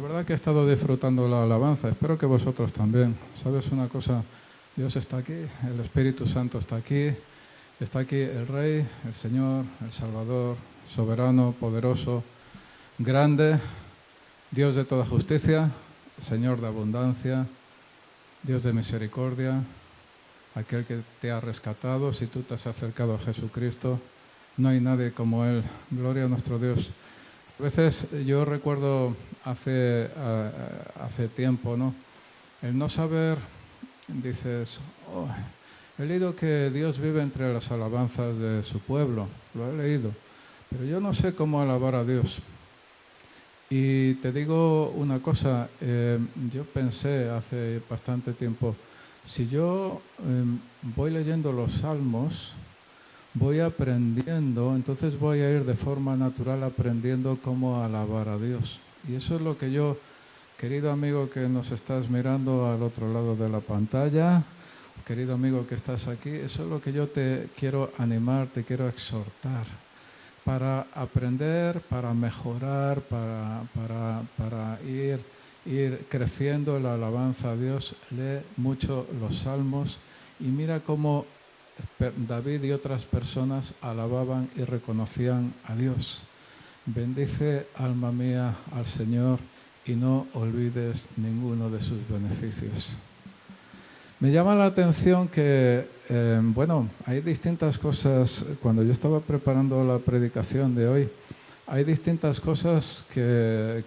verdad que he estado disfrutando la alabanza, espero que vosotros también. ¿Sabes una cosa? Dios está aquí, el Espíritu Santo está aquí el Rey, el Señor, el Salvador, soberano, poderoso, grande, Dios de toda justicia, Señor de abundancia, Dios de misericordia, aquel que te ha rescatado. Si tú te has acercado a Jesucristo, no hay nadie como Él. Gloria a nuestro Dios. A veces yo recuerdo hace tiempo, ¿no? El no saber, dices, oh, he leído que Dios vive entre las alabanzas de su pueblo, lo he leído, pero yo no sé cómo alabar a Dios. Y te digo una cosa, yo pensé hace bastante tiempo, si yo voy leyendo los salmos, voy aprendiendo, entonces voy a ir de forma natural aprendiendo cómo alabar a Dios. Y eso es lo que yo, querido amigo que nos estás mirando al otro lado de la pantalla, querido amigo que estás aquí, eso es lo que yo te quiero animar, te quiero exhortar, para aprender, para mejorar, para ir creciendo en la alabanza a Dios. Lee mucho los salmos y mira cómo David y otras personas alababan y reconocían a Dios. Bendice, alma mía, al Señor y no olvides ninguno de sus beneficios. Me llama la atención que, hay distintas cosas. Cuando yo estaba preparando la predicación de hoy, hay distintas cosas que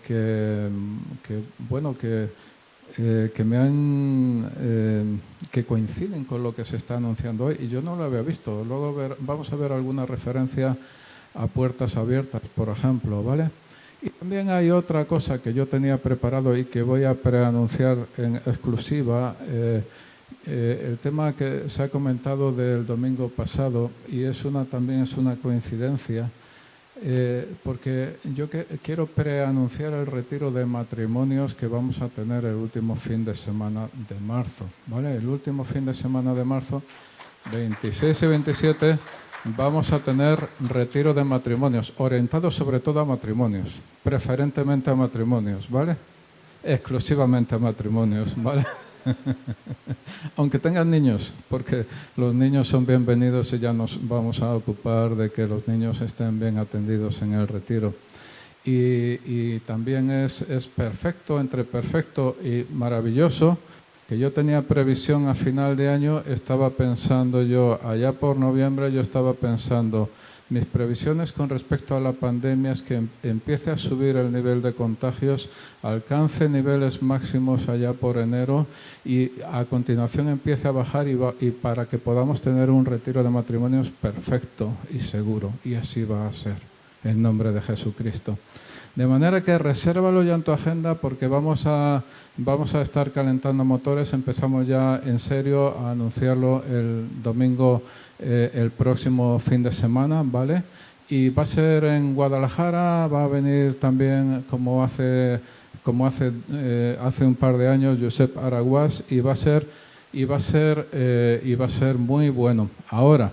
coinciden con lo que se está anunciando hoy y yo no lo había visto. Luego vamos a ver alguna referencia a puertas abiertas, por ejemplo, ¿vale? Y también hay otra cosa que yo tenía preparado y que voy a preanunciar en exclusiva, el tema que se ha comentado del domingo pasado, y también es una coincidencia, porque yo quiero preanunciar el retiro de matrimonios que vamos a tener el último fin de semana de marzo, ¿vale? El último fin de semana de marzo, 26 y 27, vamos a tener retiro de matrimonios, orientados sobre todo a matrimonios, preferentemente a matrimonios, ¿vale? Exclusivamente a matrimonios, ¿vale? Aunque tengan niños, porque los niños son bienvenidos y ya nos vamos a ocupar de que los niños estén bien atendidos en el retiro. Y también es perfecto, entre perfecto y maravilloso, que yo tenía previsión a final de año, estaba pensando yo, allá por noviembre yo estaba pensando, mis previsiones con respecto a la pandemia es que empiece a subir el nivel de contagios, alcance niveles máximos allá por enero y a continuación empiece a bajar y para que podamos tener un retiro de matrimonios perfecto y seguro. Y así va a ser, en nombre de Jesucristo. De manera que resérvalo ya en tu agenda porque vamos a estar calentando motores. Empezamos ya en serio a anunciarlo el domingo, el próximo fin de semana, ¿vale? Y va a ser en Guadalajara, va a venir también como hace un par de años Josep Araguás y va a ser muy bueno. Ahora,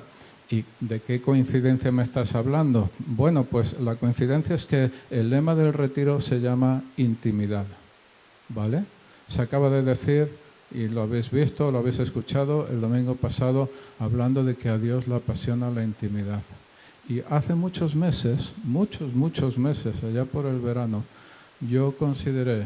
¿y de qué coincidencia me estás hablando? Bueno, pues la coincidencia es que el lema del retiro se llama intimidad, ¿vale? Se acaba de decir, y lo habéis visto, lo habéis escuchado el domingo pasado, hablando de que a Dios le apasiona la intimidad. Y hace muchos meses, allá por el verano, yo consideré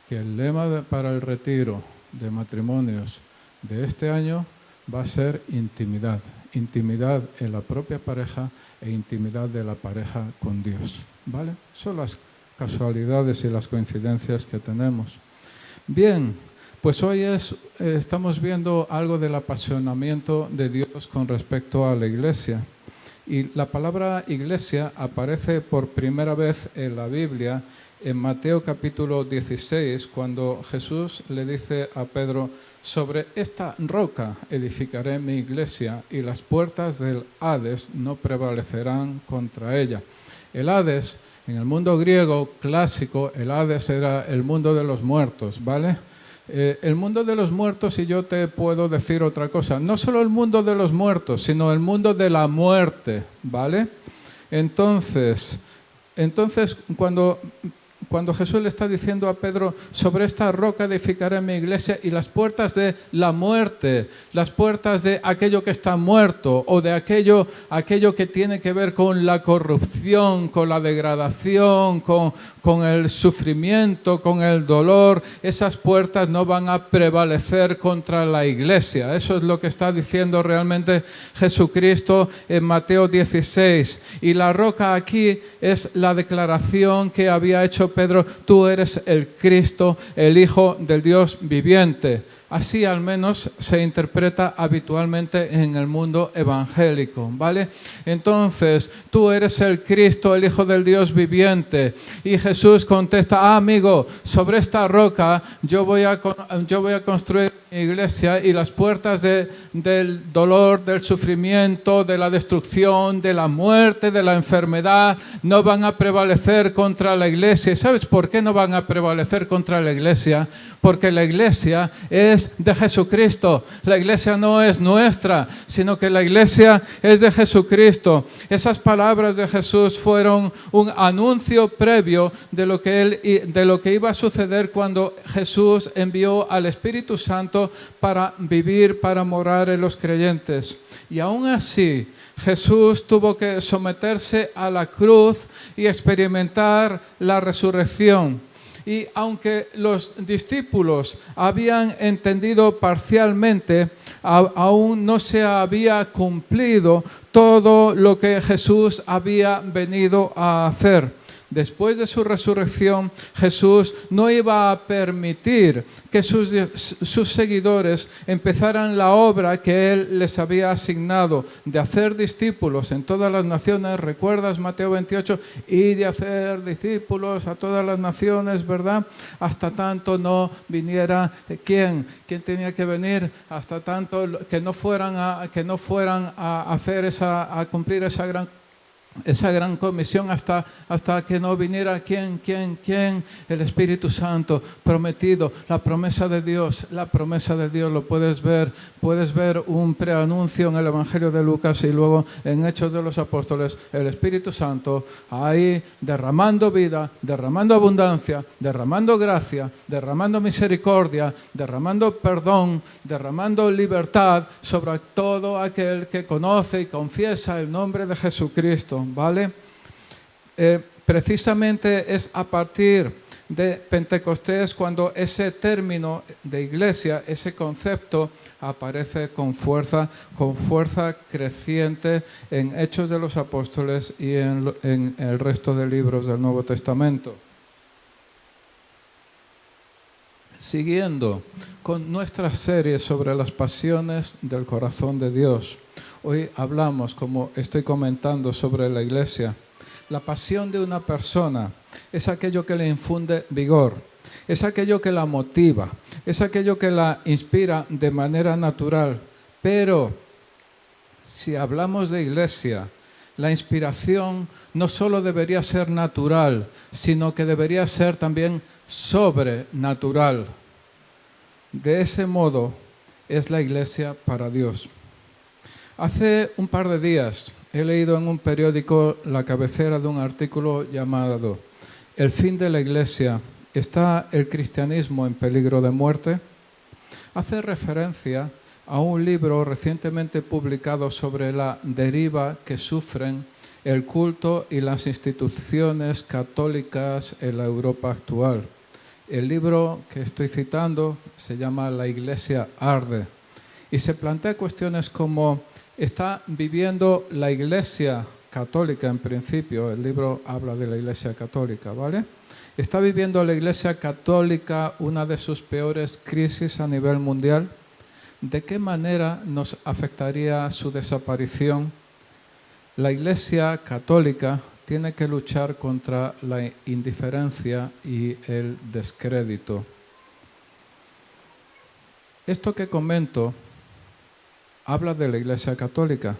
que el lema para el retiro de matrimonios de este año va a ser intimidad. Intimidad en la propia pareja e intimidad de la pareja con Dios, ¿vale? Son las casualidades y las coincidencias que tenemos. Bien, pues hoy estamos viendo algo del apasionamiento de Dios con respecto a la Iglesia. Y la palabra Iglesia aparece por primera vez en la Biblia en Mateo capítulo 16, cuando Jesús le dice a Pedro, sobre esta roca edificaré mi iglesia y las puertas del Hades no prevalecerán contra ella. El Hades, en el mundo griego clásico, el Hades era el mundo de los muertos, ¿vale? El mundo de los muertos, y yo te puedo decir otra cosa, no solo el mundo de los muertos, sino el mundo de la muerte, ¿vale? Entonces cuando cuando Jesús le está diciendo a Pedro, sobre esta roca edificaré mi iglesia, y las puertas de la muerte, las puertas de aquello que está muerto o de aquello que tiene que ver con la corrupción, con la degradación, con el sufrimiento, con el dolor, esas puertas no van a prevalecer contra la iglesia. Eso es lo que está diciendo realmente Jesucristo en Mateo 16. Y la roca aquí es la declaración que había hecho Pedro: tú eres el Cristo, el Hijo del Dios viviente. Así al menos se interpreta habitualmente en el mundo evangélico, ¿vale? Entonces, tú eres el Cristo, el Hijo del Dios viviente. Y Jesús contesta: amigo, sobre esta roca yo voy a construir mi iglesia, y las puertas del dolor, del sufrimiento, de la destrucción, de la muerte, de la enfermedad, no van a prevalecer contra la iglesia. ¿Y sabes por qué no van a prevalecer contra la iglesia? Porque la iglesia es de Jesucristo. La iglesia no es nuestra, sino que la iglesia es de Jesucristo. Esas palabras de Jesús fueron un anuncio previo de lo que iba a suceder cuando Jesús envió al Espíritu Santo para vivir, para morar en los creyentes. Y aún así, Jesús tuvo que someterse a la cruz y experimentar la resurrección. Y aunque los discípulos habían entendido parcialmente, aún no se había cumplido todo lo que Jesús había venido a hacer. Después de su resurrección, Jesús no iba a permitir que sus seguidores empezaran la obra que Él les había asignado de hacer discípulos en todas las naciones. ¿Recuerdas Mateo 28? Y de hacer discípulos a todas las naciones, ¿verdad? Hasta tanto no viniera, ¿quién tenía que venir? Hasta tanto que no fueran a hacer a cumplir esa gran comisión, hasta que no viniera ¿quién? El Espíritu Santo prometido, la promesa de Dios, lo puedes ver un preanuncio en el Evangelio de Lucas y luego en Hechos de los Apóstoles, el Espíritu Santo ahí derramando vida, derramando abundancia, derramando gracia, derramando misericordia, derramando perdón, derramando libertad sobre todo aquel que conoce y confiesa el nombre de Jesucristo. ¿Vale? Precisamente es a partir de Pentecostés cuando ese término de iglesia, ese concepto, aparece con fuerza creciente en Hechos de los Apóstoles y en el resto de libros del Nuevo Testamento. Siguiendo con nuestra serie sobre las pasiones del corazón de Dios. Hoy hablamos, como estoy comentando, sobre la iglesia. La pasión de una persona es aquello que le infunde vigor, es aquello que la motiva, es aquello que la inspira de manera natural. Pero si hablamos de iglesia, la inspiración no solo debería ser natural, sino que debería ser también sobrenatural. De ese modo es la iglesia para Dios. Hace un par de días he leído en un periódico la cabecera de un artículo llamado «El fin de la iglesia, ¿está el cristianismo en peligro de muerte?». Hace referencia a un libro recientemente publicado sobre la deriva que sufren el culto y las instituciones católicas en la Europa actual. El libro que estoy citando se llama La Iglesia arde y se plantea cuestiones como: ¿está viviendo la Iglesia católica en principio? El libro habla de la Iglesia católica, ¿vale? ¿Está viviendo la Iglesia católica una de sus peores crisis a nivel mundial? ¿De qué manera nos afectaría su desaparición? La Iglesia católica tiene que luchar contra la indiferencia y el descrédito. Esto que comento habla de la Iglesia católica,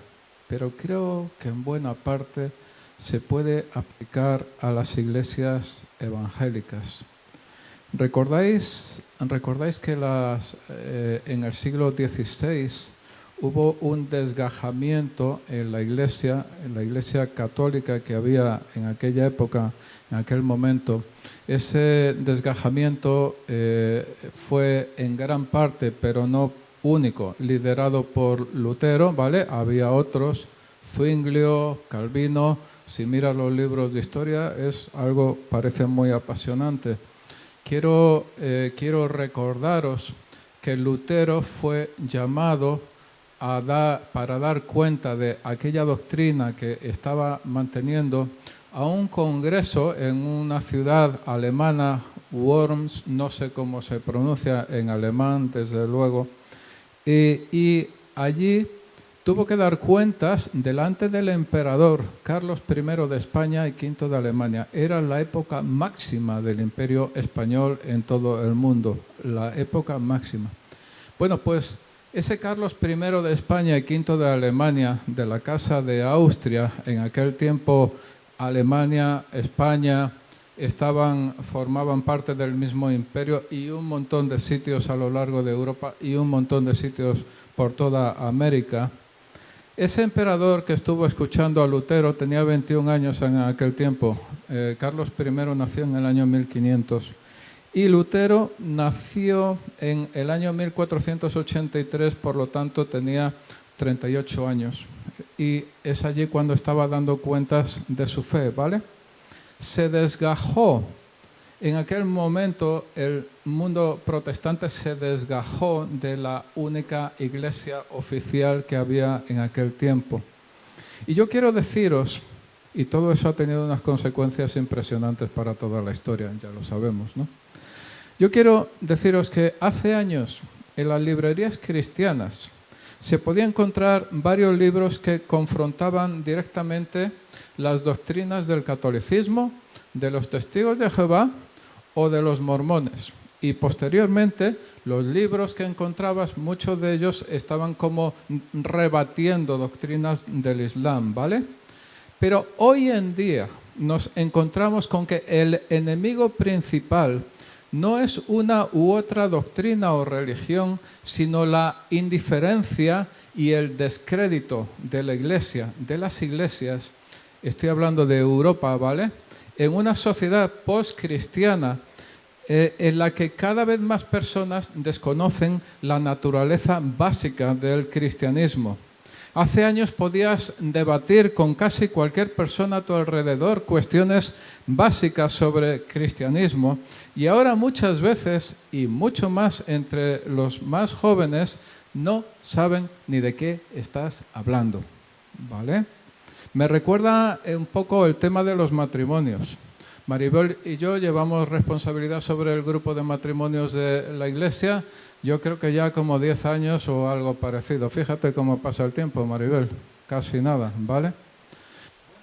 pero creo que en buena parte se puede aplicar a las iglesias evangélicas. ¿Recordáis que en el siglo XVI hubo un desgajamiento en la iglesia católica que había en aquella época, en aquel momento. Ese desgajamiento fue en gran parte, pero no único, liderado por Lutero, ¿vale? Había otros, Zwinglio, Calvino. Si miras los libros de historia, es algo, parece muy apasionante. Quiero recordaros que Lutero fue llamado para dar cuenta de aquella doctrina que estaba manteniendo a un congreso en una ciudad alemana, Worms, no sé cómo se pronuncia en alemán, desde luego, y allí tuvo que dar cuentas delante del emperador Carlos I de España y V de Alemania. Era la época máxima del imperio español en todo el mundo, la época máxima. Bueno, pues ese Carlos I de España y V de Alemania, de la Casa de Austria, en aquel tiempo Alemania, España, formaban parte del mismo imperio, y un montón de sitios a lo largo de Europa y un montón de sitios por toda América. Ese emperador que estuvo escuchando a Lutero tenía 21 años en aquel tiempo. Carlos I nació en el año 1500 y Lutero nació en el año 1483, por lo tanto tenía 38 años. Y es allí cuando estaba dando cuentas de su fe, ¿vale? Se desgajó. En aquel momento el mundo protestante se desgajó de la única iglesia oficial que había en aquel tiempo. Y yo quiero deciros, y todo eso ha tenido unas consecuencias impresionantes para toda la historia, ya lo sabemos, ¿no? Yo quiero deciros que hace años en las librerías cristianas se podía encontrar varios libros que confrontaban directamente las doctrinas del catolicismo, de los testigos de Jehová o de los mormones. Y posteriormente los libros que encontrabas, muchos de ellos estaban como rebatiendo doctrinas del Islam, ¿vale? Pero hoy en día nos encontramos con que el enemigo principal no es una u otra doctrina o religión, sino la indiferencia y el descrédito de la iglesia, de las iglesias. Estoy hablando de Europa, ¿vale? En una sociedad post-cristiana en la que cada vez más personas desconocen la naturaleza básica del cristianismo. Hace años podías debatir con casi cualquier persona a tu alrededor cuestiones básicas sobre cristianismo, y ahora muchas veces, y mucho más entre los más jóvenes, no saben ni de qué estás hablando, ¿vale? Me recuerda un poco el tema de los matrimonios. Maribel y yo llevamos responsabilidad sobre el grupo de matrimonios de la iglesia. Yo creo que ya como 10 años o algo parecido. Fíjate cómo pasa el tiempo, Maribel. Casi nada, ¿vale?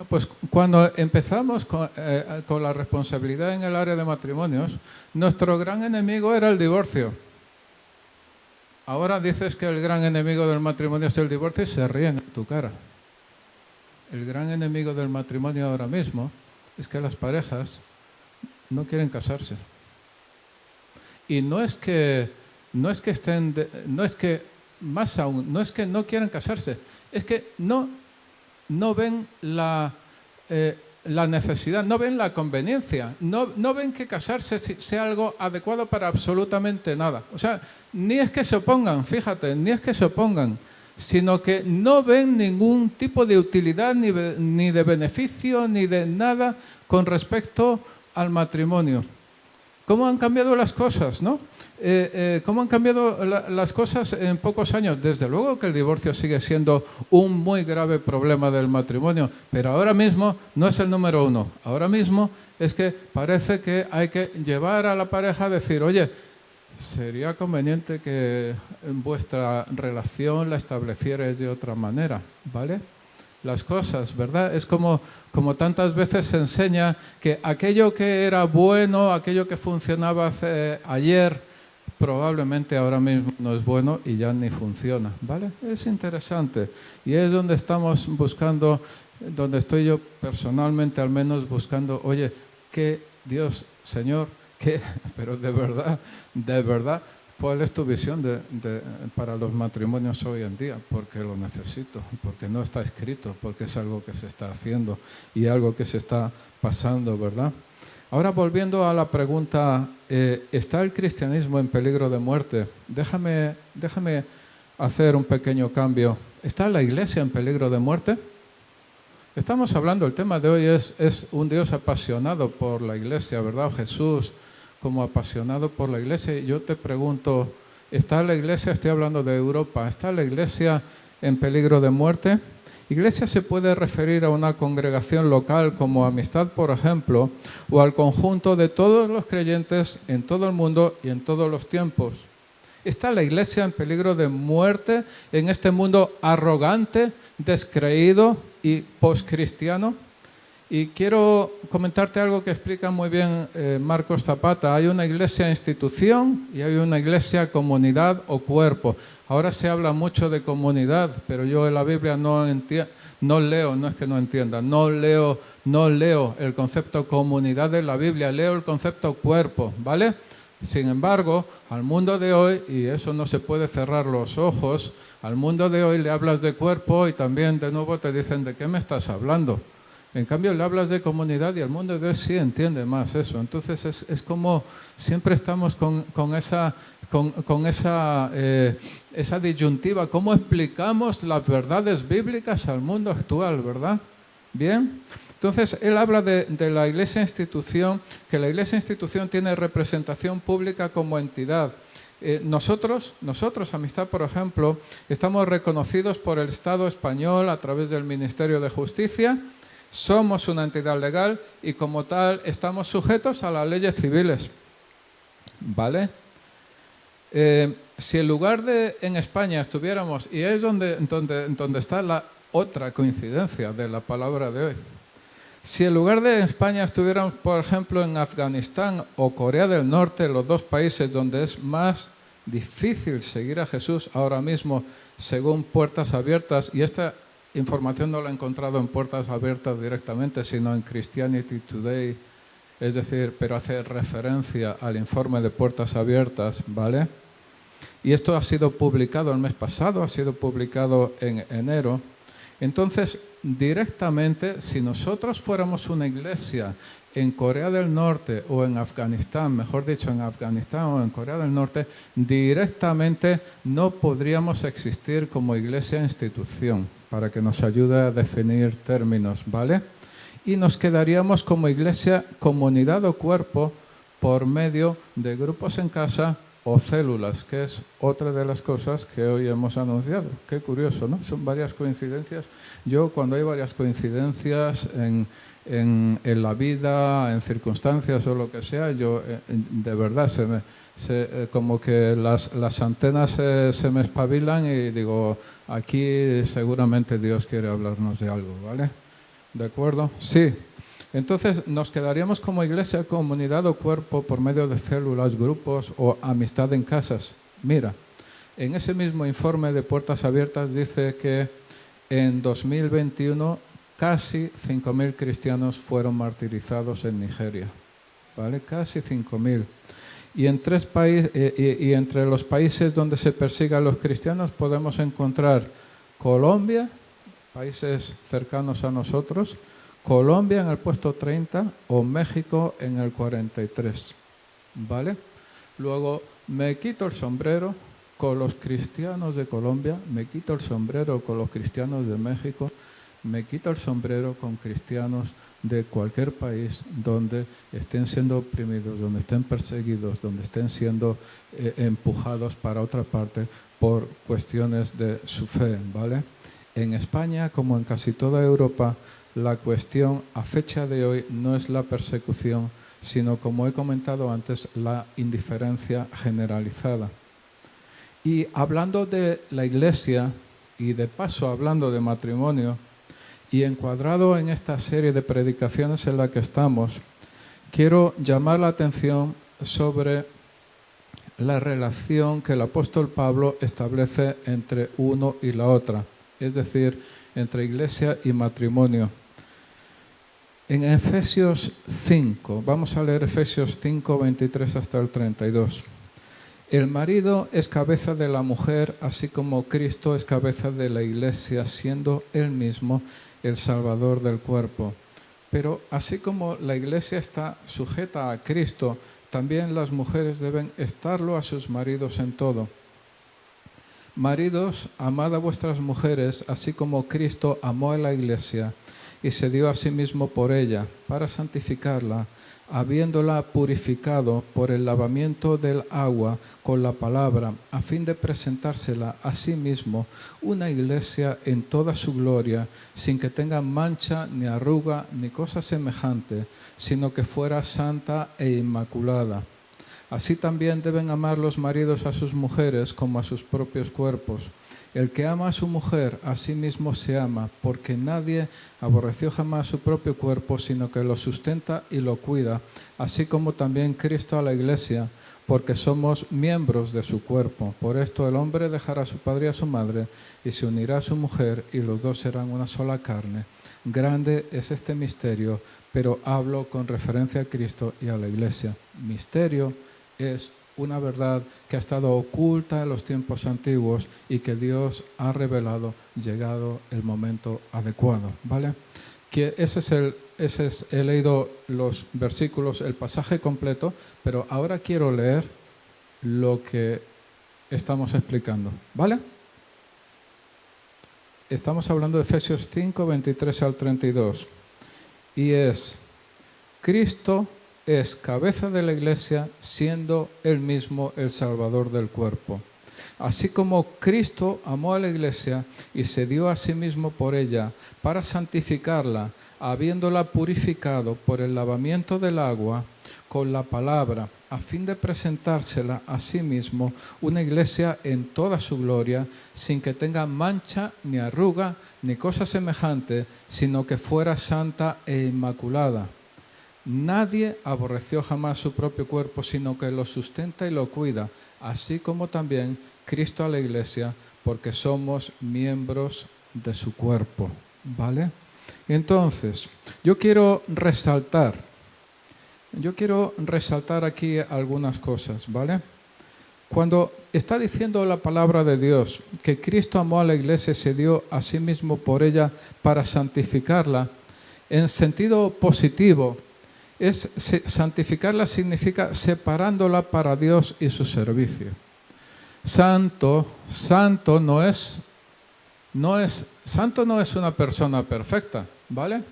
Pues cuando empezamos con la responsabilidad en el área de matrimonios, nuestro gran enemigo era el divorcio. Ahora dices que el gran enemigo del matrimonio es el divorcio y se ríen en tu cara. El gran enemigo del matrimonio ahora mismo es que las parejas no quieren casarse. Y no es que no quieran casarse, es que no ven la necesidad, no ven la conveniencia, no ven que casarse sea algo adecuado para absolutamente nada. O sea, ni es que se opongan, fíjate, ni es que se opongan, sino que no ven ningún tipo de utilidad, ni de beneficio, ni de nada con respecto al matrimonio. ¿Cómo han cambiado las cosas, no? ¿Cómo han cambiado las cosas en pocos años? Desde luego que el divorcio sigue siendo un muy grave problema del matrimonio, pero ahora mismo no es el número uno. Ahora mismo es que parece que hay que llevar a la pareja a decir, oye, sería conveniente que vuestra relación la establecierais de otra manera, ¿vale? Las cosas, ¿verdad? Es como tantas veces se enseña que aquello que era bueno, aquello que funcionaba ayer, probablemente ahora mismo no es bueno y ya ni funciona, ¿vale? Es interesante y es donde estamos buscando, donde estoy yo personalmente al menos buscando, oye, que Dios, Señor, que, pero de verdad, ¿Cuál es tu visión para los matrimonios hoy en día? Porque lo necesito, porque no está escrito, porque es algo que se está haciendo y algo que se está pasando, ¿verdad? Ahora, volviendo a la pregunta, ¿está el cristianismo en peligro de muerte? Déjame hacer un pequeño cambio. ¿Está la iglesia en peligro de muerte? Estamos hablando, el tema de hoy es un Dios apasionado por la iglesia, ¿verdad? Jesús como apasionado por la iglesia. Y yo te pregunto, ¿está la iglesia, estoy hablando de Europa, ¿está la iglesia en peligro de muerte? Iglesia se puede referir a una congregación local como Amistad, por ejemplo, o al conjunto de todos los creyentes en todo el mundo y en todos los tiempos. ¿Está la iglesia en peligro de muerte en este mundo arrogante, descreído y postcristiano? Y quiero comentarte algo que explica muy bien Marcos Zapata. Hay una iglesia institución y hay una iglesia comunidad o cuerpo. Ahora se habla mucho de comunidad, pero yo en la Biblia no leo, no es que no entienda, no leo el concepto comunidad de la Biblia, leo el concepto cuerpo, ¿vale? Sin embargo, al mundo de hoy, y eso no se puede cerrar los ojos, al mundo de hoy le hablas de cuerpo y también de nuevo te dicen ¿de qué me estás hablando? En cambio, le hablas de comunidad y el mundo de hoy sí entiende más eso. Entonces, es como siempre estamos con esa disyuntiva. ¿Cómo explicamos las verdades bíblicas al mundo actual, verdad? Bien. Entonces, él habla de la iglesia institución, que la iglesia institución tiene representación pública como entidad. Nosotros, Amistad, por ejemplo, estamos reconocidos por el Estado español a través del Ministerio de Justicia. Somos una entidad legal y como tal estamos sujetos a las leyes civiles, ¿vale? Si en lugar de en España estuviéramos, y es donde está la otra coincidencia de la palabra de hoy, si en lugar de España estuviéramos, por ejemplo, en Afganistán o Corea del Norte, los dos países donde es más difícil seguir a Jesús ahora mismo, según Puertas Abiertas, y esta información no la he encontrado en Puertas Abiertas directamente, sino en Christianity Today, es decir, pero hace referencia al informe de Puertas Abiertas, ¿vale? Y esto ha sido publicado el mes pasado, ha sido publicado en enero. Entonces, directamente, si nosotros fuéramos una iglesia en Corea del Norte o en Afganistán, mejor dicho, en Afganistán o en Corea del Norte, directamente no podríamos existir como iglesia institución, para que nos ayude a definir términos, ¿vale? Y nos quedaríamos como iglesia, comunidad o cuerpo por medio de grupos en casa o células, que es otra de las cosas que hoy hemos anunciado. Qué curioso, ¿no? Son varias coincidencias. Yo, cuando hay varias coincidencias en la vida, en circunstancias o lo que sea, yo de verdad como que las antenas se me espabilan y digo, aquí seguramente Dios quiere hablarnos de algo, ¿vale? ¿De acuerdo? Sí. Entonces, nos quedaríamos como iglesia, comunidad o cuerpo por medio de células, grupos o amistad en casas. Mira, en ese mismo informe de Puertas Abiertas dice que en 2021 casi 5.000 cristianos fueron martirizados en Nigeria, ¿vale? Casi 5.000. Y entre los países donde se persigue a los cristianos podemos encontrar Colombia, países cercanos a nosotros, Colombia en el puesto 30 o México en el 43, ¿vale? Luego me quito el sombrero con los cristianos de Colombia, me quito el sombrero con los cristianos de México, me quito el sombrero con cristianos de cualquier país donde estén siendo oprimidos, donde estén perseguidos, donde estén siendo empujados para otra parte por cuestiones de su fe, ¿vale? En España, como en casi toda Europa, la cuestión a fecha de hoy no es la persecución, sino, como he comentado antes, la indiferencia generalizada. Y hablando de la Iglesia, y de paso hablando de matrimonio, y encuadrado en esta serie de predicaciones en la que estamos, quiero llamar la atención sobre la relación que el apóstol Pablo establece entre uno y la otra, es decir, entre iglesia y matrimonio. En Efesios 5, vamos a leer Efesios 5, 23 hasta el 32. El marido es cabeza de la mujer, así como Cristo es cabeza de la Iglesia, siendo Él mismo el Salvador del cuerpo. Pero así como la Iglesia está sujeta a Cristo, también las mujeres deben estarlo a sus maridos en todo. Maridos, amad a vuestras mujeres, así como Cristo amó a la Iglesia y se dio a sí mismo por ella, para santificarla, habiéndola purificado por el lavamiento del agua con la palabra, a fin de presentársela a sí mismo una iglesia en toda su gloria, sin que tenga mancha, ni arruga, ni cosa semejante, sino que fuera santa e inmaculada. Así también deben amar los maridos a sus mujeres como a sus propios cuerpos. El que ama a su mujer, a sí mismo se ama, porque nadie aborreció jamás su propio cuerpo, sino que lo sustenta y lo cuida, así como también Cristo a la Iglesia, porque somos miembros de su cuerpo. Por esto el hombre dejará a su padre y a su madre, y se unirá a su mujer, y los dos serán una sola carne. Grande es este misterio, pero hablo con referencia a Cristo y a la Iglesia. Misterio es una verdad que ha estado oculta en los tiempos antiguos y que Dios ha revelado llegado el momento adecuado, ¿vale? Que he leído los versículos, el pasaje completo, pero ahora quiero leer lo que estamos explicando, ¿vale? Estamos hablando de Efesios 5, 23 al 32, y es: Cristo es cabeza de la Iglesia, siendo Él mismo el Salvador del cuerpo. Así como Cristo amó a la Iglesia y se dio a sí mismo por ella, para santificarla, habiéndola purificado por el lavamiento del agua con la palabra, a fin de presentársela a sí mismo una iglesia en toda su gloria, sin que tenga mancha, ni arruga, ni cosa semejante, sino que fuera santa e inmaculada. Nadie aborreció jamás su propio cuerpo, sino que lo sustenta y lo cuida, así como también Cristo a la Iglesia, porque somos miembros de su cuerpo, ¿vale? Entonces, yo quiero resaltar aquí algunas cosas, ¿vale? Cuando está diciendo la palabra de Dios que Cristo amó a la Iglesia y se dio a sí mismo por ella para santificarla, en sentido positivo, santificarla significa separándola para Dios y su servicio. Santo no es una persona perfecta, ¿vale?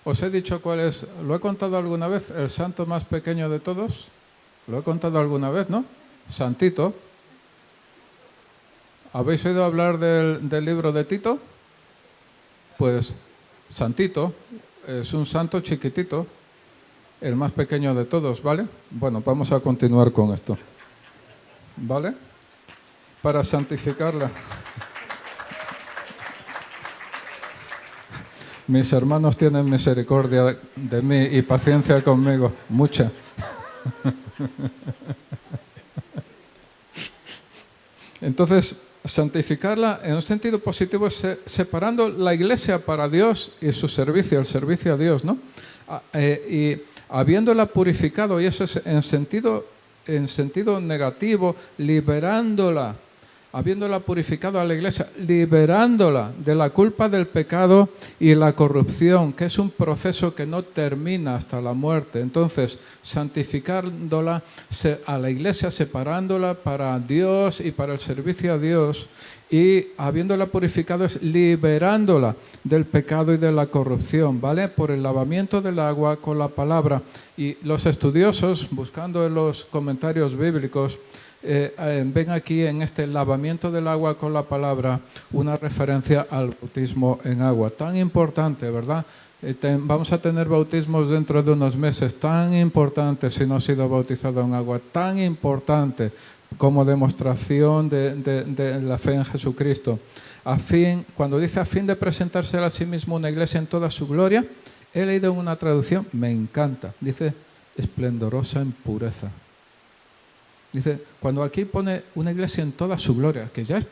Os he dicho cuál es, lo he contado alguna vez, el santo más pequeño de todos. Lo he contado alguna vez, ¿no? Santito. ¿Habéis oído hablar del libro de Tito? Pues Santito es un santo chiquitito, el más pequeño de todos, ¿vale? Bueno, vamos a continuar con esto, ¿vale? Para santificarla. Mis hermanos tienen misericordia de mí y paciencia conmigo, mucha. Entonces, santificarla en un sentido positivo es separando la Iglesia para Dios y su servicio, el servicio a Dios, ¿no? Y habiéndola purificado, y eso es en sentido negativo, liberándola, habiéndola purificado a la Iglesia, liberándola de la culpa del pecado y la corrupción, que es un proceso que no termina hasta la muerte. Entonces, santificándola a la Iglesia, separándola para Dios y para el servicio a Dios, y habiéndola purificado es liberándola del pecado y de la corrupción, ¿vale? Por el lavamiento del agua con la palabra. Y los estudiosos, buscando en los comentarios bíblicos, ven aquí en este lavamiento del agua con la palabra una referencia al bautismo en agua. Tan importante, ¿verdad? Vamos a tener bautismos dentro de unos meses. Tan importante si no has sido bautizado en agua. Tan importante como demostración de la fe en Jesucristo. Cuando dice a fin de presentarse a sí mismo una iglesia en toda su gloria, he leído en una traducción, me encanta, dice esplendorosa en pureza. Dice, cuando aquí pone una iglesia en toda su gloria, que ya es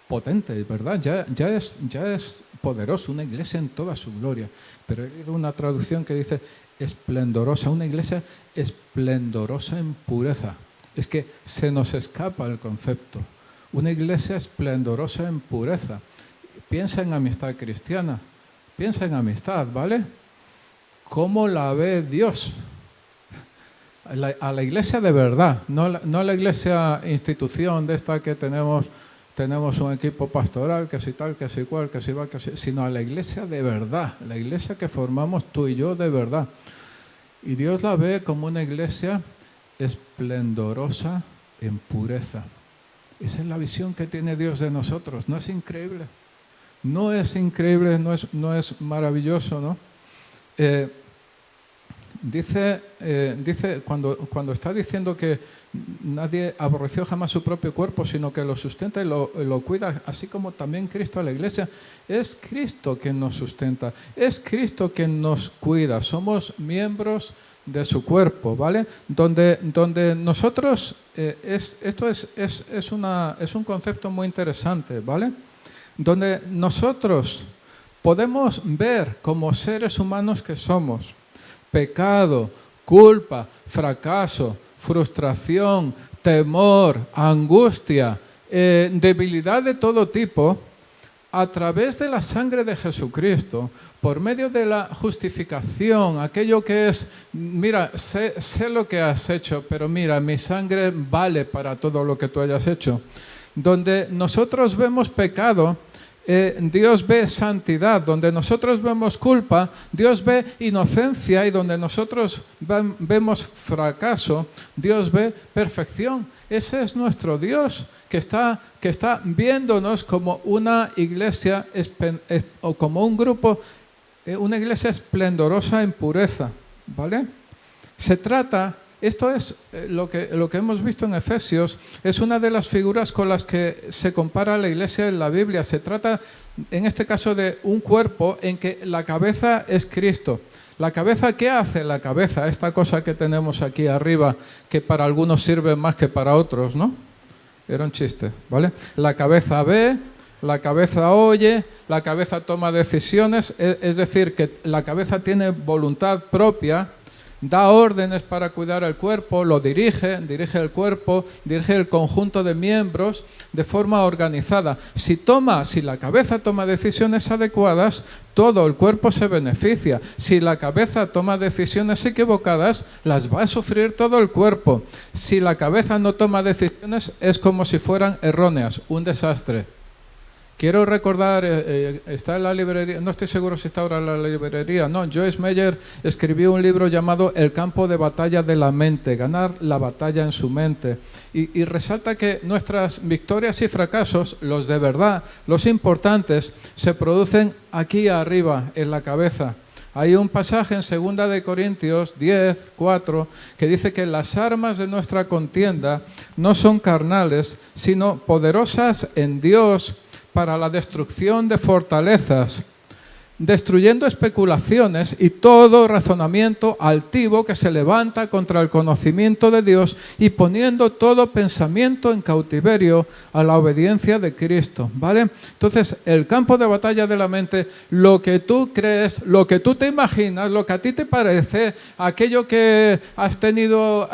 potente, ¿verdad? Ya es poderoso, una iglesia en toda su gloria. Pero he leído una traducción que dice esplendorosa, una iglesia esplendorosa en pureza. Es que se nos escapa el concepto. Una iglesia esplendorosa en pureza. Piensa en amistad cristiana. Piensa en amistad, ¿vale? ¿Cómo la ve Dios? A la iglesia de verdad, no a la iglesia institución de esta que tenemos un equipo pastoral, que si tal, que si cual, que si va, que si, sino a la iglesia de verdad, la iglesia que formamos tú y yo de verdad. Y Dios la ve como una iglesia esplendorosa en pureza. Esa es la visión que tiene Dios de nosotros. ¿No es increíble? No es increíble, no es maravilloso, ¿no? Dice cuando está diciendo que nadie aborreció jamás su propio cuerpo, sino que lo sustenta y lo cuida, así como también Cristo a la iglesia. Es Cristo quien nos sustenta, es Cristo quien nos cuida. Somos miembros de su cuerpo, ¿vale? Donde nosotros, esto es un concepto muy interesante, ¿vale? Donde nosotros podemos ver como seres humanos que somos pecado, culpa, fracaso, frustración, temor, angustia, debilidad de todo tipo, a través de la sangre de Jesucristo, por medio de la justificación, aquello que es, mira, sé lo que has hecho, pero mira, mi sangre vale para todo lo que tú hayas hecho. Donde nosotros vemos pecado, Dios ve santidad. Donde nosotros vemos culpa, Dios ve inocencia. Y donde nosotros vemos fracaso, Dios ve perfección. Ese es nuestro Dios, que está viéndonos como una iglesia o como un grupo, una iglesia esplendorosa en pureza, ¿vale? Se trata... Esto es lo que hemos visto en Efesios, es una de las figuras con las que se compara la iglesia en la Biblia. Se trata, en este caso, de un cuerpo en que la cabeza es Cristo. ¿La cabeza qué hace? La cabeza, esta cosa que tenemos aquí arriba, que para algunos sirve más que para otros, ¿no? Era un chiste, ¿vale? La cabeza ve, la cabeza oye, la cabeza toma decisiones, es decir, que la cabeza tiene voluntad propia, da órdenes para cuidar el cuerpo, lo dirige el cuerpo, dirige el conjunto de miembros de forma organizada. Si la cabeza toma decisiones adecuadas, todo el cuerpo se beneficia. Si la cabeza toma decisiones equivocadas, las va a sufrir todo el cuerpo. Si la cabeza no toma decisiones, es como si fueran erróneas, un desastre. Quiero recordar, está en la librería, no estoy seguro si está ahora en la librería, no, Joyce Meyer escribió un libro llamado El campo de batalla de la mente, ganar la batalla en su mente. Y resalta que nuestras victorias y fracasos, los de verdad, los importantes, se producen aquí arriba, en la cabeza. Hay un pasaje en 2 de Corintios 10, 4, que dice que las armas de nuestra contienda no son carnales, sino poderosas en Dios, para la destrucción de fortalezas, destruyendo especulaciones y todo razonamiento altivo que se levanta contra el conocimiento de Dios y poniendo todo pensamiento en cautiverio a la obediencia de Cristo, ¿vale? Entonces, el campo de batalla de la mente, lo que tú crees, lo que tú te imaginas, lo que a ti te parece, aquello que has tenido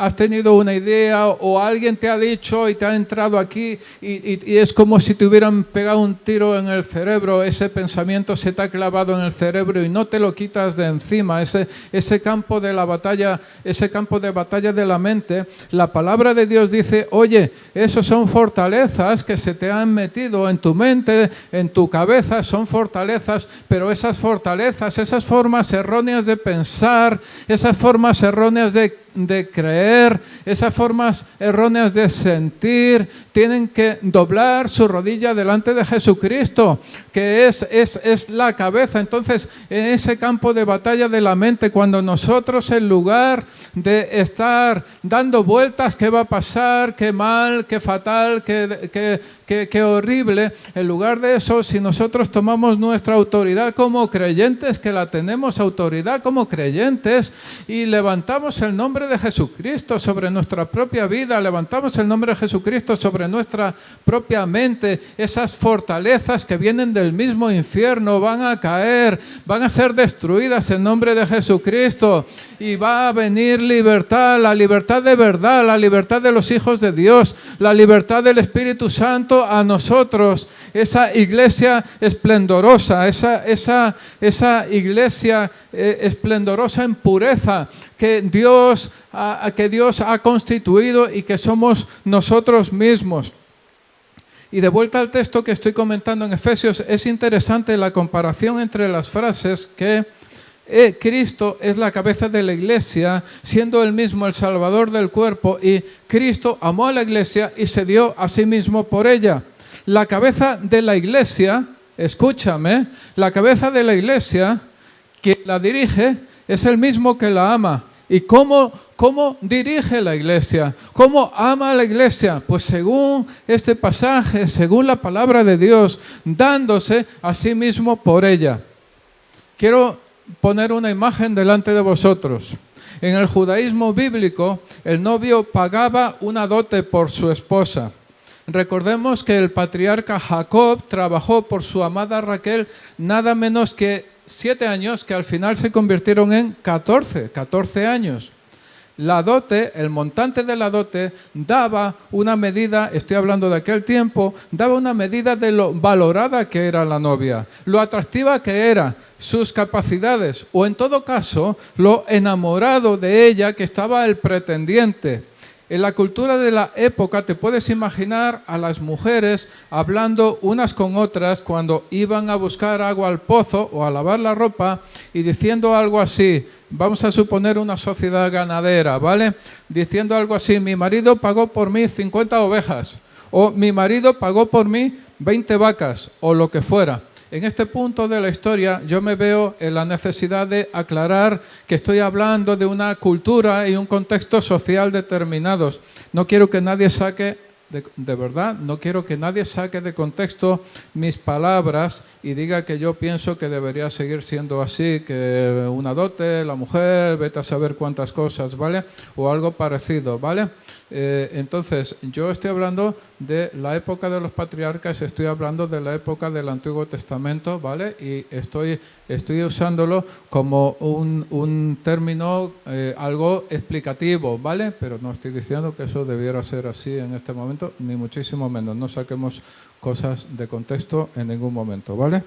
una idea o alguien te ha dicho y te ha entrado aquí y es como si te hubieran pegado un tiro en el cerebro, ese pensamiento se te ha clavado en el cerebro y no te lo quitas de encima, ese campo de la batalla, ese campo de batalla de la mente. La palabra de Dios dice, oye, esos son fortalezas que se te han metido en tu mente, en tu cabeza, son fortalezas, pero esas fortalezas, esas formas erróneas de pensar, esas formas erróneas de creer, esas formas erróneas de sentir, tienen que doblar su rodilla delante de Jesucristo, que es la cabeza. Entonces, en ese campo de batalla de la mente, cuando nosotros, en lugar de estar dando vueltas, qué va a pasar, qué mal, qué fatal, qué qué horrible. En lugar de eso, si nosotros tomamos nuestra autoridad como creyentes, que la tenemos autoridad como creyentes, y levantamos el nombre de Jesucristo sobre nuestra propia vida, levantamos el nombre de Jesucristo sobre nuestra propia mente, esas fortalezas que vienen del mismo infierno van a caer, van a ser destruidas en nombre de Jesucristo, y va a venir libertad, la libertad de verdad, la libertad de los hijos de Dios, la libertad del Espíritu Santo a nosotros, esa iglesia esplendorosa, esa iglesia esplendorosa en pureza que Dios ha constituido y que somos nosotros mismos. Y de vuelta al texto que estoy comentando en Efesios, es interesante la comparación entre las frases que Cristo es la cabeza de la iglesia, siendo él mismo el salvador del cuerpo, y Cristo amó a la iglesia y se dio a sí mismo por ella. La cabeza de la iglesia, escúchame, la cabeza de la iglesia, quien la dirige, es el mismo que la ama. ¿Y cómo dirige la iglesia? ¿Cómo ama a la iglesia? Pues según este pasaje, según la palabra de Dios, dándose a sí mismo por ella. Quiero poner una imagen delante de vosotros. En el judaísmo bíblico, el novio pagaba una dote por su esposa. Recordemos que el patriarca Jacob trabajó por su amada Raquel nada menos que 7 años, que al final se convirtieron en 14 años. La dote, el montante de la dote, daba una medida, estoy hablando de aquel tiempo, daba una medida de lo valorada que era la novia, lo atractiva que era, sus capacidades, o en todo caso, lo enamorado de ella que estaba el pretendiente. En la cultura de la época te puedes imaginar a las mujeres hablando unas con otras cuando iban a buscar agua al pozo o a lavar la ropa y diciendo algo así, vamos a suponer una sociedad ganadera, ¿vale? Diciendo algo así, mi marido pagó por mí 50 ovejas, o mi marido pagó por mí 20 vacas, o lo que fuera. En este punto de la historia yo me veo en la necesidad de aclarar que estoy hablando de una cultura y un contexto social determinados. No quiero que nadie saque, de verdad, no quiero que nadie saque de contexto mis palabras y diga que yo pienso que debería seguir siendo así, que una dote, la mujer, vete a saber cuántas cosas, ¿vale? O algo parecido, ¿vale? Entonces, yo estoy hablando de la época de los patriarcas, estoy hablando de la época del Antiguo Testamento, ¿vale? Y estoy usándolo como un término algo explicativo, ¿vale? Pero no estoy diciendo que eso debiera ser así en este momento, ni muchísimo menos. No saquemos cosas de contexto en ningún momento, ¿vale?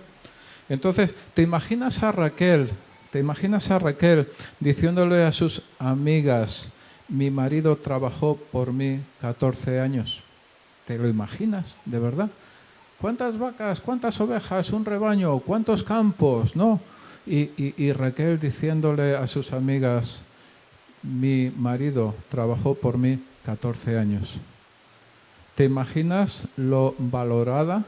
Entonces, ¿te imaginas a Raquel diciéndole a sus amigas, mi marido trabajó por mí 14 años? ¿Te lo imaginas, de verdad? ¿Cuántas vacas, cuántas ovejas, un rebaño, cuántos campos, no? Y Raquel diciéndole a sus amigas, mi marido trabajó por mí 14 años. ¿Te imaginas lo valorada?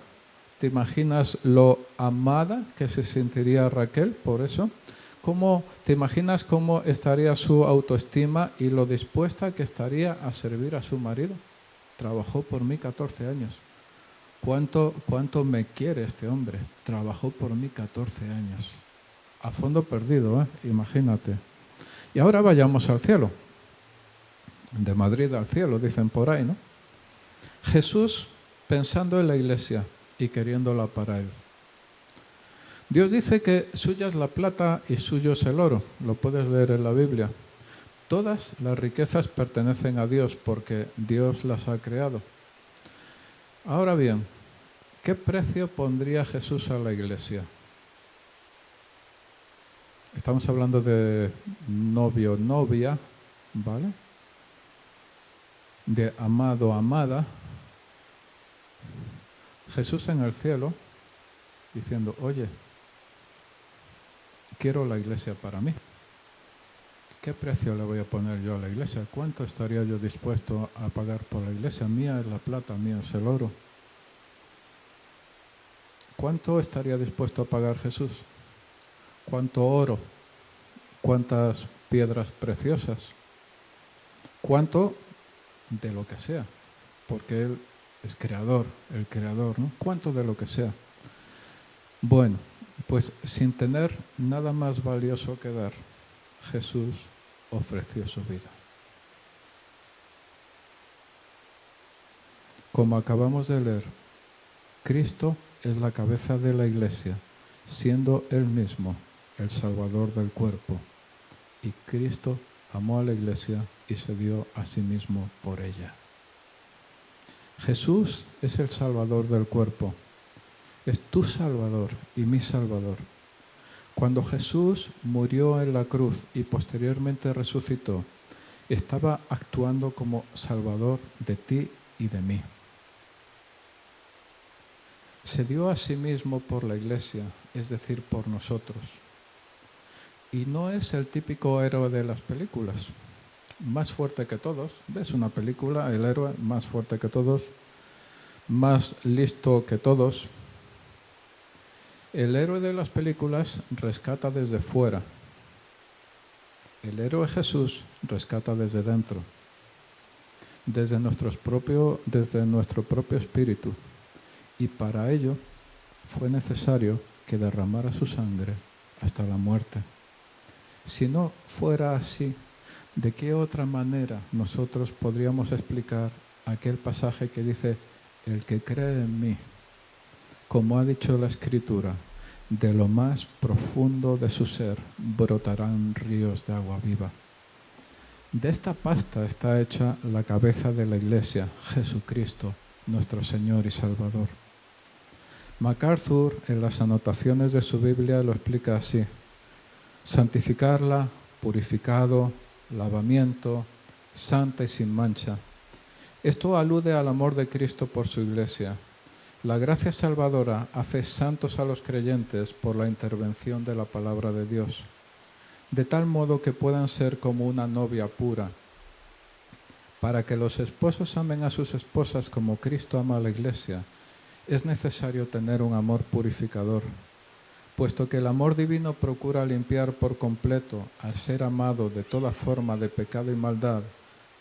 ¿Te imaginas lo amada que se sentiría Raquel por eso? ¿Te imaginas cómo estaría su autoestima y lo dispuesta que estaría a servir a su marido? Trabajó por mí 14 años. ¿Cuánto me quiere este hombre? Trabajó por mí 14 años. A fondo perdido, imagínate. Y ahora vayamos al cielo. De Madrid al cielo, dicen por ahí, ¿no? Jesús pensando en la iglesia y queriéndola para él. Dios dice que suya es la plata y suyo es el oro. Lo puedes leer en la Biblia. Todas las riquezas pertenecen a Dios porque Dios las ha creado. Ahora bien, ¿qué precio pondría Jesús a la iglesia? Estamos hablando de novio, novia, ¿vale? De amado, amada. Jesús en el cielo diciendo, oye, quiero la iglesia para mí. ¿Qué precio le voy a poner yo a la iglesia? ¿Cuánto estaría yo dispuesto a pagar por la iglesia? Mía es la plata, mía es el oro. ¿Cuánto estaría dispuesto a pagar Jesús? ¿Cuánto oro? ¿Cuántas piedras preciosas? ¿Cuánto? De lo que sea. Porque Él es creador, el creador, ¿no? ¿Cuánto de lo que sea? Bueno, pues sin tener nada más valioso que dar, Jesús ofreció su vida. Como acabamos de leer, Cristo es la cabeza de la Iglesia, siendo Él mismo el Salvador del cuerpo. Y Cristo amó a la Iglesia y se dio a sí mismo por ella. Jesús es el Salvador del cuerpo. Es tu Salvador y mi Salvador. Cuando Jesús murió en la cruz y posteriormente resucitó, estaba actuando como Salvador de ti y de mí. Se dio a sí mismo por la Iglesia, es decir, por nosotros. Y no es el típico héroe de las películas, más fuerte que todos. ¿Ves una película? El héroe más fuerte que todos, más listo que todos. El héroe de las películas rescata desde fuera. El héroe Jesús rescata desde dentro, desde nuestro propio espíritu. Y para ello fue necesario que derramara su sangre hasta la muerte. Si no fuera así, ¿de qué otra manera nosotros podríamos explicar aquel pasaje que dice: el que cree en mí, como ha dicho la Escritura, de lo más profundo de su ser brotarán ríos de agua viva? De esta pasta está hecha la cabeza de la Iglesia, Jesucristo, nuestro Señor y Salvador. MacArthur, en las anotaciones de su Biblia, lo explica así: santificarla, purificado, lavamiento, santa y sin mancha. Esto alude al amor de Cristo por su Iglesia. La gracia salvadora hace santos a los creyentes por la intervención de la palabra de Dios, de tal modo que puedan ser como una novia pura. Para que los esposos amen a sus esposas como Cristo ama a la Iglesia, es necesario tener un amor purificador, puesto que el amor divino procura limpiar por completo al ser amado de toda forma de pecado y maldad.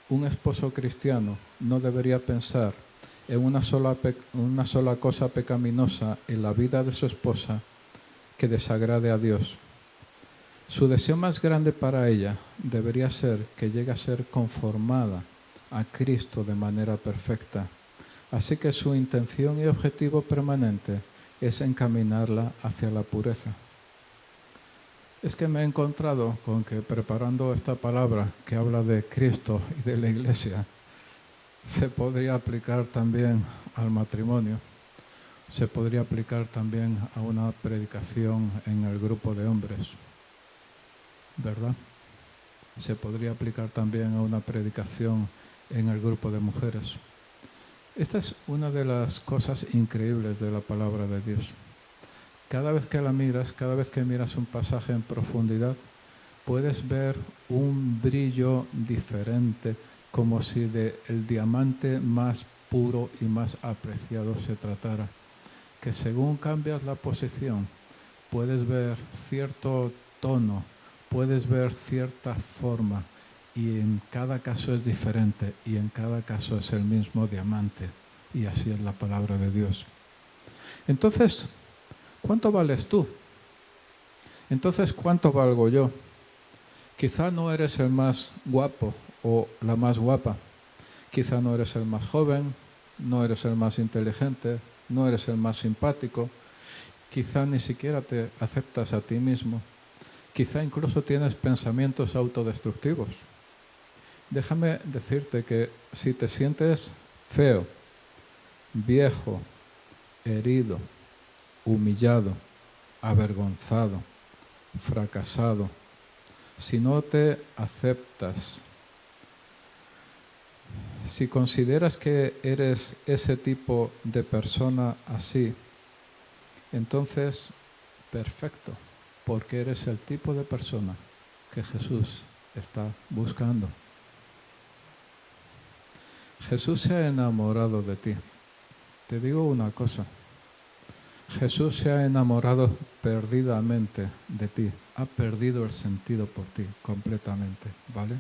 Un esposo cristiano no debería pensar en una sola cosa pecaminosa en la vida de su esposa que desagrade a Dios. Su deseo más grande para ella debería ser que llegue a ser conformada a Cristo de manera perfecta. Así que su intención y objetivo permanente es encaminarla hacia la pureza. Es que me he encontrado con que preparando esta palabra que habla de Cristo y de la Iglesia, se podría aplicar también al matrimonio, se podría aplicar también a una predicación en el grupo de hombres, ¿verdad? Se podría aplicar también a una predicación en el grupo de mujeres. Esta es una de las cosas increíbles de la palabra de Dios. Cada vez que la miras, cada vez que miras un pasaje en profundidad, puedes ver un brillo diferente, como si del diamante más puro y más apreciado se tratara. Que según cambias la posición, puedes ver cierto tono, puedes ver cierta forma, y en cada caso es diferente, y en cada caso es el mismo diamante. Y así es la palabra de Dios. Entonces, ¿cuánto vales tú? Entonces, ¿cuánto valgo yo? Quizá no eres el más guapo o la más guapa. Quizá no eres el más joven, no eres el más inteligente, no eres el más simpático. Quizá ni siquiera te aceptas a ti mismo. Quizá incluso tienes pensamientos autodestructivos. Déjame decirte que si te sientes feo, viejo, herido, humillado, avergonzado, fracasado, si no te aceptas, si consideras que eres ese tipo de persona así, entonces, perfecto, porque eres el tipo de persona que Jesús está buscando. Jesús se ha enamorado de ti. Te digo una cosa, Jesús se ha enamorado perdidamente de ti, ha perdido el sentido por ti completamente, ¿vale?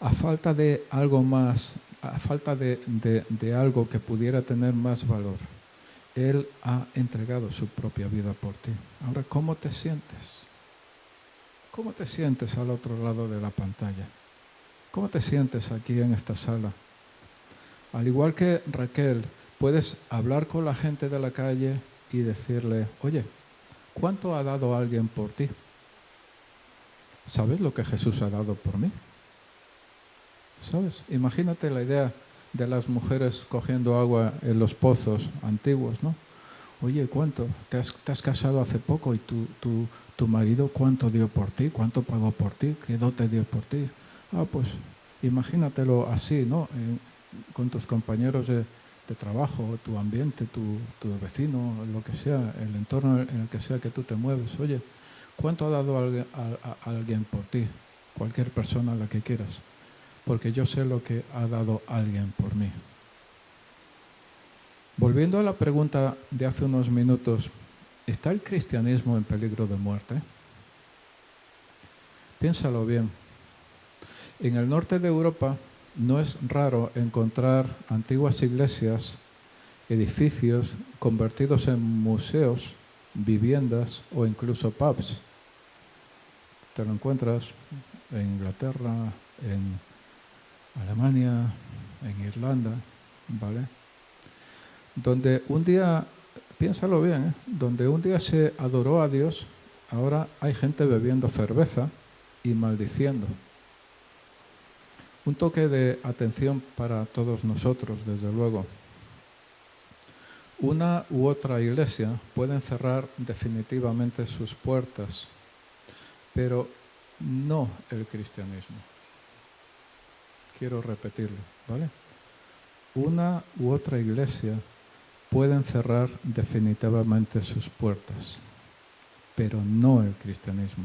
a falta de algo más, a falta de algo que pudiera tener más valor, Él ha entregado su propia vida por ti. Ahora, ¿cómo te sientes? ¿Cómo te sientes al otro lado de la pantalla? ¿Cómo te sientes aquí en esta sala? Al igual que Raquel, puedes hablar con la gente de la calle y decirle, oye, ¿cuánto ha dado alguien por ti? ¿Sabes lo que Jesús ha dado por mí? ¿Sabes? Imagínate la idea de las mujeres cogiendo agua en los pozos antiguos, ¿no? Oye, ¿cuánto? ¿Te has casado hace poco y tu marido cuánto dio por ti? ¿Cuánto pagó por ti? ¿Qué dote dio por ti? Ah, pues imagínatelo así, ¿no? Con tus compañeros de trabajo, tu ambiente, tu vecino, lo que sea, el entorno en el que sea que tú te mueves. Oye, ¿cuánto ha dado a alguien por ti? Cualquier persona, la que quieras. Porque yo sé lo que ha dado alguien por mí. Volviendo a la pregunta de hace unos minutos, ¿está el cristianismo en peligro de muerte? Piénsalo bien. En el norte de Europa no es raro encontrar antiguas iglesias, edificios convertidos en museos, viviendas o incluso pubs. Te lo encuentras en Inglaterra, en Alemania, en Irlanda, ¿vale? Donde un día, piénsalo bien, donde un día se adoró a Dios, ahora hay gente bebiendo cerveza y maldiciendo. Un toque de atención para todos nosotros, desde luego. Una u otra iglesia pueden cerrar definitivamente sus puertas, pero no el cristianismo. Quiero repetirlo, ¿vale? Una u otra iglesia pueden cerrar definitivamente sus puertas, pero no el cristianismo.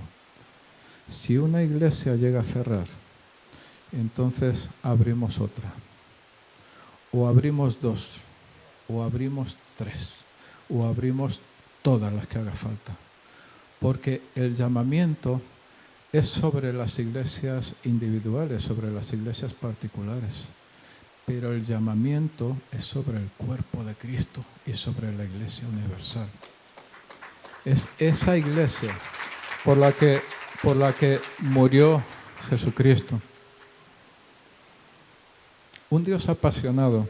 Si una iglesia llega a cerrar, entonces abrimos otra, o abrimos dos, o abrimos tres, o abrimos todas las que haga falta, porque el llamamiento es sobre las iglesias individuales, sobre las iglesias particulares. Pero el llamamiento es sobre el cuerpo de Cristo y sobre la iglesia universal. Es esa iglesia por la que murió Jesucristo. Un Dios apasionado.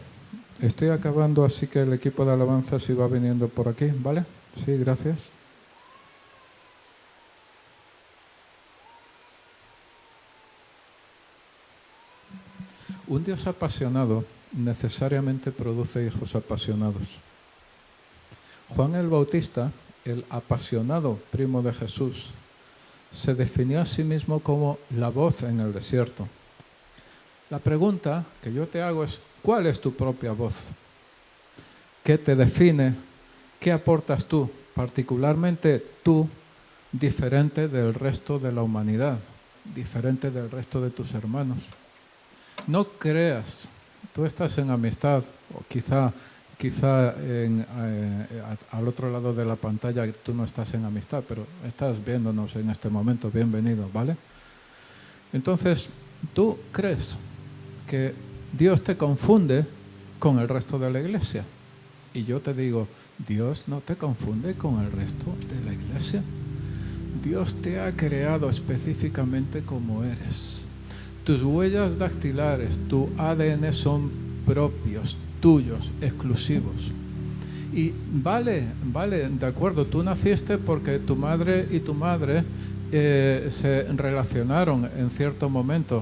Estoy acabando, así que el equipo de alabanza sí va viniendo por aquí, ¿vale? Sí, gracias. Un Dios apasionado necesariamente produce hijos apasionados. Juan el Bautista, el apasionado primo de Jesús, se definió a sí mismo como la voz en el desierto. La pregunta que yo te hago es, ¿cuál es tu propia voz? ¿Qué te define? ¿Qué aportas tú? Particularmente tú, diferente del resto de la humanidad, diferente del resto de tus hermanos. No creas, tú estás en amistad, o quizá al otro lado de la pantalla tú no estás en amistad, pero estás viéndonos en este momento, bienvenido, ¿vale? Entonces, tú crees que Dios te confunde con el resto de la iglesia. Y yo te digo, Dios no te confunde con el resto de la iglesia. Dios te ha creado específicamente como eres. Tus huellas dactilares, tu ADN son propios, tuyos, exclusivos. Y vale, de acuerdo, tú naciste porque tu madre y tu madre se relacionaron en cierto momento,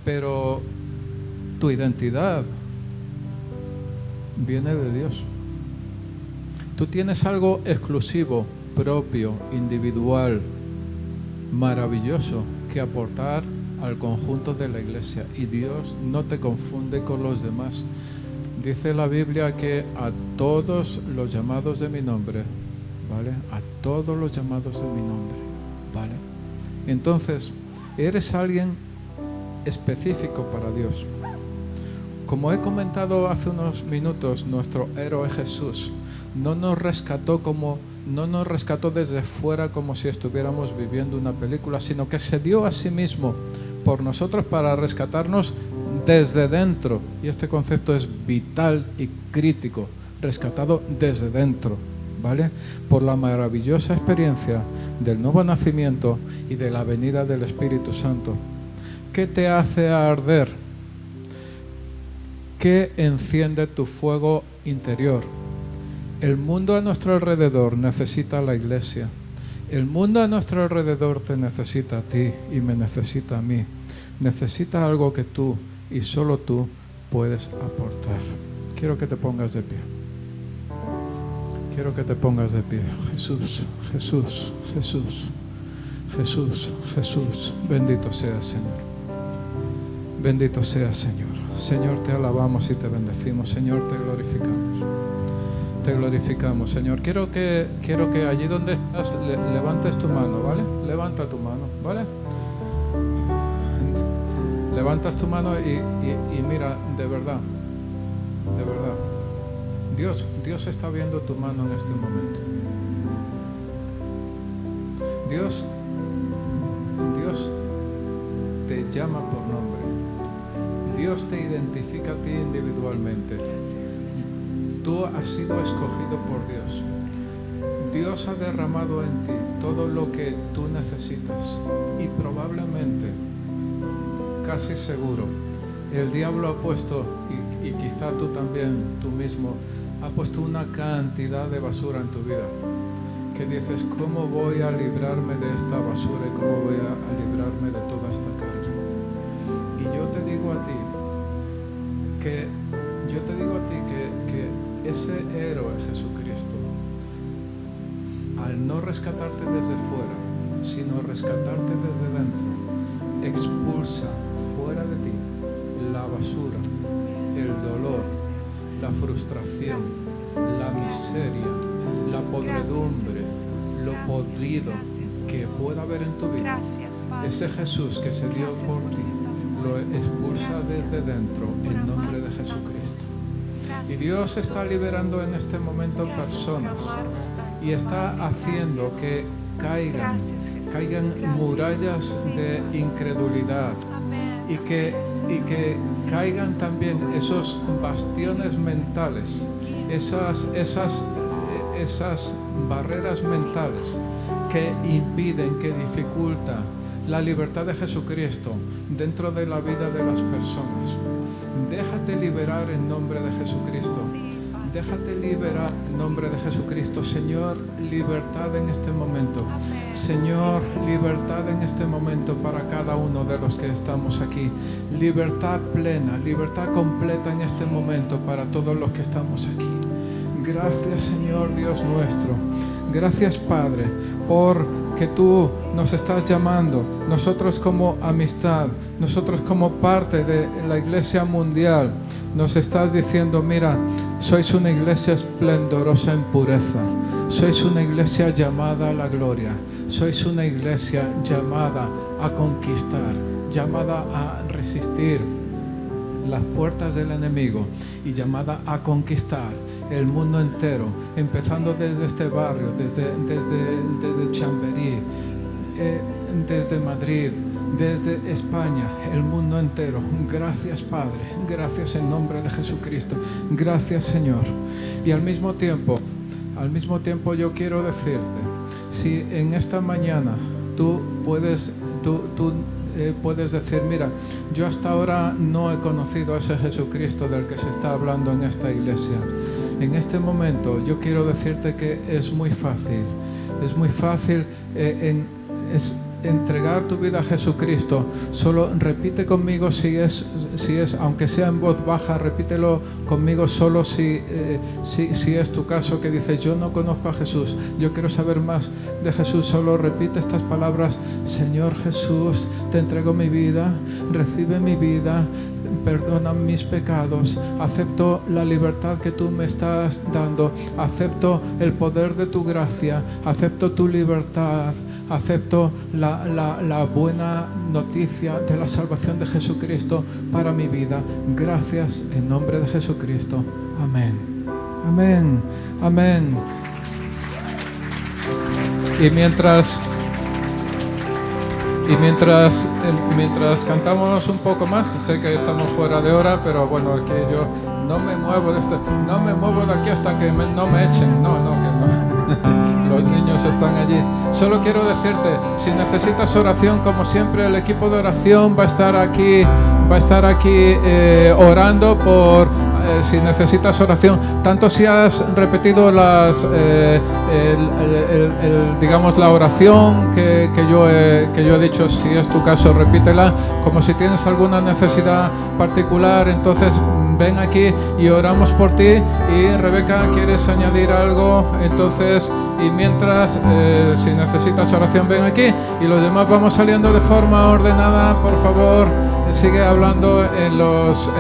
pero tu identidad viene de Dios. Tú tienes algo exclusivo, propio, individual, maravilloso que aportar al conjunto de la iglesia, y Dios no te confunde con los demás. Dice la Biblia que a todos los llamados de mi nombre, ¿vale? A todos los llamados de mi nombre, ¿vale? Entonces, eres alguien específico para Dios. Como he comentado hace unos minutos, nuestro héroe Jesús no nos rescató como no nos rescató desde fuera como si estuviéramos viviendo una película, sino que se dio a sí mismo por nosotros para rescatarnos desde dentro. Y este concepto es vital y crítico, rescatado desde dentro, ¿vale? Por la maravillosa experiencia del nuevo nacimiento y de la venida del Espíritu Santo. ¿Qué te hace arder? ¿Qué enciende tu fuego interior? El mundo a nuestro alrededor necesita a la iglesia. El mundo a nuestro alrededor te necesita a ti y me necesita a mí. Necesita algo que tú y solo tú puedes aportar. Quiero que te pongas de pie. Quiero que te pongas de pie. Jesús, Jesús, Jesús, Jesús, Jesús. Bendito seas, Señor. Bendito seas, Señor. Señor, te alabamos y te bendecimos. Señor, te glorificamos. Te glorificamos, Señor. Quiero que allí donde estás levantes tu mano, ¿vale? Levanta tu mano, ¿vale? Levantas tu mano y mira, de verdad, Dios está viendo tu mano en este momento. Dios te llama por nombre. Dios te identifica a ti individualmente. Tú has sido escogido por Dios. Dios ha derramado en ti todo lo que tú necesitas y probablemente, casi seguro, el diablo ha puesto, y quizá tú también, tú mismo, ha puesto una cantidad de basura en tu vida que dices, ¿cómo voy a librarme de esta basura y cómo voy a librarme de toda esta carga? Y yo te digo a ti que ese héroe Jesucristo, al no rescatarte desde fuera, sino rescatarte desde dentro, expulsa fuera de ti la basura, el dolor, la frustración, la miseria, la podredumbre, lo podrido que pueda haber en tu vida. Ese Jesús que se dio por ti, lo expulsa desde dentro en nombre de Jesucristo. Y Dios está liberando en este momento personas y está haciendo que caigan murallas de incredulidad y que caigan también esos bastiones mentales, esas barreras mentales que impiden, que dificultan la libertad de Jesucristo dentro de la vida de las personas. Déjate liberar en nombre de Jesucristo. Déjate liberar en nombre de Jesucristo. Señor, libertad en este momento. Señor, libertad en este momento para cada uno de los que estamos aquí. Libertad plena, libertad completa en este momento para todos los que estamos aquí. Gracias, Señor Dios nuestro. Gracias, Padre, porque tú nos estás llamando, nosotros como amistad, nosotros como parte de la Iglesia Mundial, nos estás diciendo, mira, sois una iglesia esplendorosa en pureza, sois una iglesia llamada a la gloria, sois una iglesia llamada a conquistar, llamada a resistir las puertas del enemigo y llamada a conquistar el mundo entero, empezando desde este barrio, desde Chamberí, desde Madrid, desde España, el mundo entero. Gracias, Padre, gracias en nombre de Jesucristo, gracias, Señor. Y al mismo tiempo yo quiero decirte, si en esta mañana tú puedes decir, mira, yo hasta ahora no he conocido a ese Jesucristo del que se está hablando en esta iglesia. En este momento yo quiero decirte que es muy fácil entregar tu vida a Jesucristo. Solo repite conmigo si es, aunque sea en voz baja, repítelo conmigo solo si es tu caso, que dices, yo no conozco a Jesús, yo quiero saber más de Jesús. Solo repite estas palabras: Señor Jesús, te entrego mi vida, recibe mi vida, perdona mis pecados, acepto la libertad que tú me estás dando, acepto el poder de tu gracia, acepto tu libertad, acepto la buena noticia de la salvación de Jesucristo para mi vida. Gracias en nombre de Jesucristo. Amén. Amén. Amén. Y mientras cantamos un poco más, sé que estamos fuera de hora, pero bueno, aquí yo no me muevo de aquí hasta que no me echen. No, que no. Los niños están allí. Solo quiero decirte, si necesitas oración, como siempre, el equipo de oración va a estar aquí orando por si necesitas oración, tanto si has repetido digamos la oración que yo he dicho, si es tu caso repítela, como si tienes alguna necesidad particular, entonces ven aquí y oramos por ti. Y Rebeca, ¿quieres añadir algo? Entonces, y mientras si necesitas oración, ven aquí, y los demás vamos saliendo de forma ordenada, por favor. Sigue hablando en los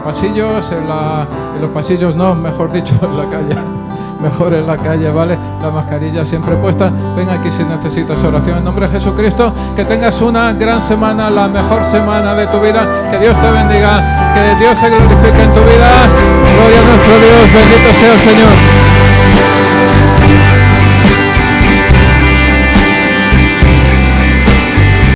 pasillos, en los pasillos no, mejor dicho, en la calle. Mejor en la calle, ¿vale? La mascarilla siempre puesta. Ven aquí si necesitas oración. En nombre de Jesucristo, que tengas una gran semana, la mejor semana de tu vida. Que Dios te bendiga, que Dios se glorifique en tu vida. Gloria a nuestro Dios, bendito sea el Señor.